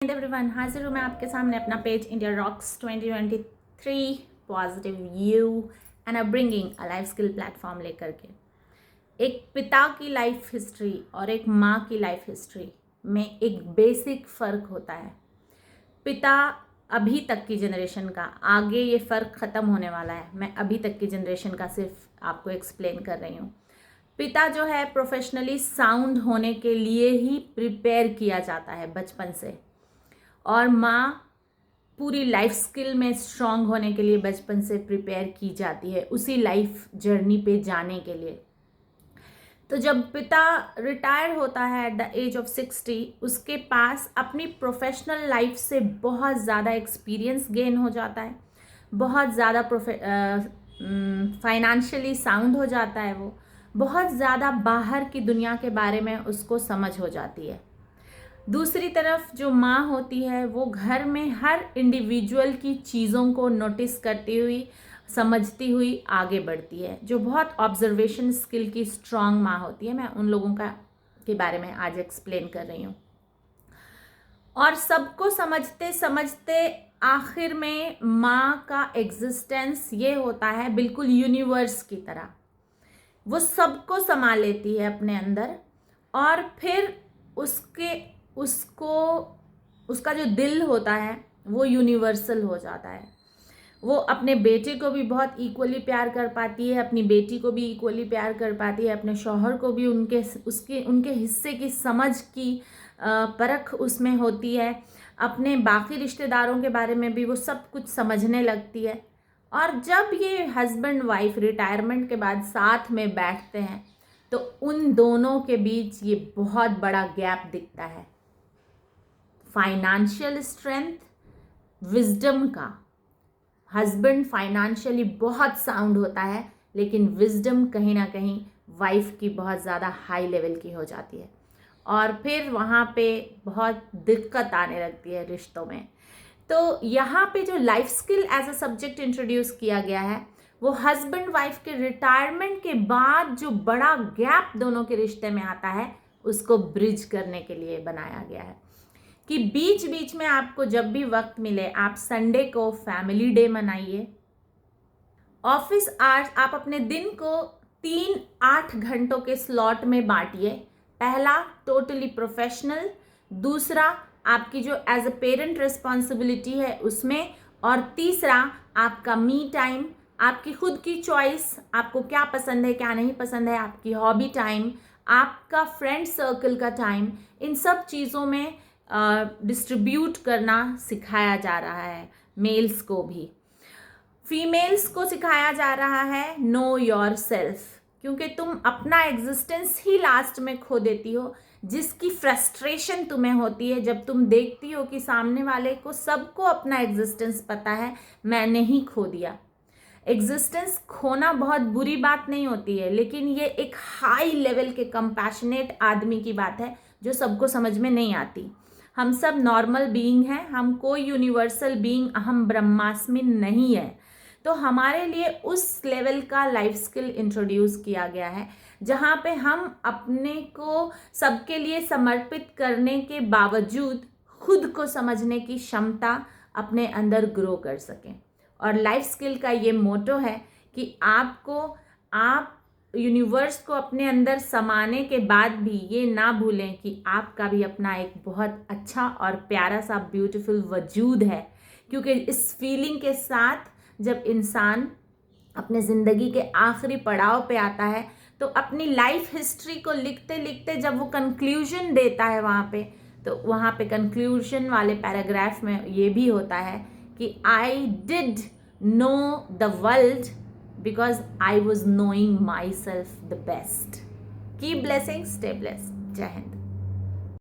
Everyone, हाजिर हूँ मैं आपके सामने अपना page India rocks 2023 positive you and upbringing a life skill platform लेकर के। एक पिता की लाइफ हिस्ट्री और एक माँ की लाइफ हिस्ट्री में एक बेसिक फ़र्क होता है। पिता अभी तक की जनरेशन का, आगे ये फ़र्क ख़त्म होने वाला है। मैं अभी तक की जनरेशन का सिर्फ आपको एक्सप्लेन कर रही हूँ। पिता जो है प्रोफेशनली साउंड होने के लिए ही प्रिपेयर किया जाता है बचपन से, और माँ पूरी लाइफ स्किल में स्ट्रांग होने के लिए बचपन से प्रिपेयर की जाती है उसी लाइफ जर्नी पे जाने के लिए। तो जब पिता रिटायर होता है एट द एज ऑफ 60, उसके पास अपनी प्रोफेशनल लाइफ से बहुत ज़्यादा एक्सपीरियंस गेन हो जाता है, बहुत ज़्यादा फाइनेंशियली साउंड हो जाता है, वो बहुत ज़्यादा बाहर की दुनिया के बारे में उसको समझ हो जाती है। दूसरी तरफ जो माँ होती है वो घर में हर इंडिविजुअल की चीज़ों को नोटिस करती हुई, समझती हुई आगे बढ़ती है, जो बहुत ऑब्जर्वेशन स्किल की स्ट्रांग माँ होती है। मैं उन लोगों के बारे में आज एक्सप्लेन कर रही हूँ। और सबको समझते समझते आखिर में माँ का एग्जिस्टेंस ये होता है बिल्कुल यूनिवर्स की तरह। वो सबको संभाल लेती है अपने अंदर, और फिर उसका जो दिल होता है वो यूनिवर्सल हो जाता है। वो अपने बेटे को भी बहुत इक्वली प्यार कर पाती है, अपनी बेटी को भी इक्वली प्यार कर पाती है, अपने शौहर को भी उनके हिस्से की समझ की परख उसमें होती है, अपने बाकी रिश्तेदारों के बारे में भी वो सब कुछ समझने लगती है। और जब ये हस्बैंड वाइफ रिटायरमेंट के बाद साथ में बैठते हैं तो उन दोनों के बीच ये बहुत बड़ा गैप दिखता है, फाइनेंशियल स्ट्रेंथ, विजडम का। हस्बैंड फाइनेंशियली बहुत साउंड होता है, लेकिन विजडम कहीं ना कहीं वाइफ की बहुत ज़्यादा हाई लेवल की हो जाती है, और फिर वहाँ पे बहुत दिक्कत आने लगती है रिश्तों में। तो यहाँ पे जो life skill as a subject introduce किया गया है वो हस्बैंड वाइफ के रिटायरमेंट के बाद जो बड़ा गैप दोनों के रिश्ते में आता है उसको ब्रिज करने के लिए बनाया गया है कि बीच बीच में आपको जब भी वक्त मिले, आप संडे को फैमिली डे मनाइए। ऑफिस आवर्स आप अपने दिन को 3-8 घंटों के स्लॉट में बांटिए। पहला टोटली प्रोफेशनल, दूसरा आपकी जो एज अ पेरेंट रिस्पॉन्सिबिलिटी है उसमें, और तीसरा आपका मी टाइम, आपकी खुद की चॉइस, आपको क्या पसंद है क्या नहीं पसंद है, आपकी हॉबी टाइम, आपका फ्रेंड सर्कल का टाइम। इन सब चीज़ों में डिस्ट्रीब्यूट करना सिखाया जा रहा है। मेल्स को भी, फीमेल्स को सिखाया जा रहा है नो योर सेल्फ, क्योंकि तुम अपना एग्जिस्टेंस ही लास्ट में खो देती हो, जिसकी फ्रस्ट्रेशन तुम्हें होती है जब तुम देखती हो कि सामने वाले को सबको अपना एग्जिस्टेंस पता है, मैंने ही खो दिया। एग्जिस्टेंस खोना बहुत बुरी बात नहीं होती है, लेकिन ये एक हाई लेवल के कंपैशनेट आदमी की बात है जो सबको समझ में नहीं आती। हम सब नॉर्मल बीइंग हैं, हम कोई यूनिवर्सल बीइंग अहम ब्रह्मास्मि नहीं है। तो हमारे लिए उस लेवल का लाइफ स्किल इंट्रोड्यूस किया गया है जहाँ पे हम अपने को सबके लिए समर्पित करने के बावजूद खुद को समझने की क्षमता अपने अंदर ग्रो कर सकें। और लाइफ स्किल का ये मोटो है कि आप यूनिवर्स को अपने अंदर समाने के बाद भी ये ना भूलें कि आपका भी अपना एक बहुत अच्छा और प्यारा सा ब्यूटीफुल वजूद है। क्योंकि इस फीलिंग के साथ जब इंसान अपने ज़िंदगी के आखिरी पड़ाव पे आता है तो अपनी लाइफ हिस्ट्री को लिखते लिखते जब वो कंक्लूजन देता है तो वहाँ पे कंक्लूजन वाले पैराग्राफ में ये भी होता है कि I did know the world because I was knowing my self the best. Keep blessing, stay blessed. जय हिंद।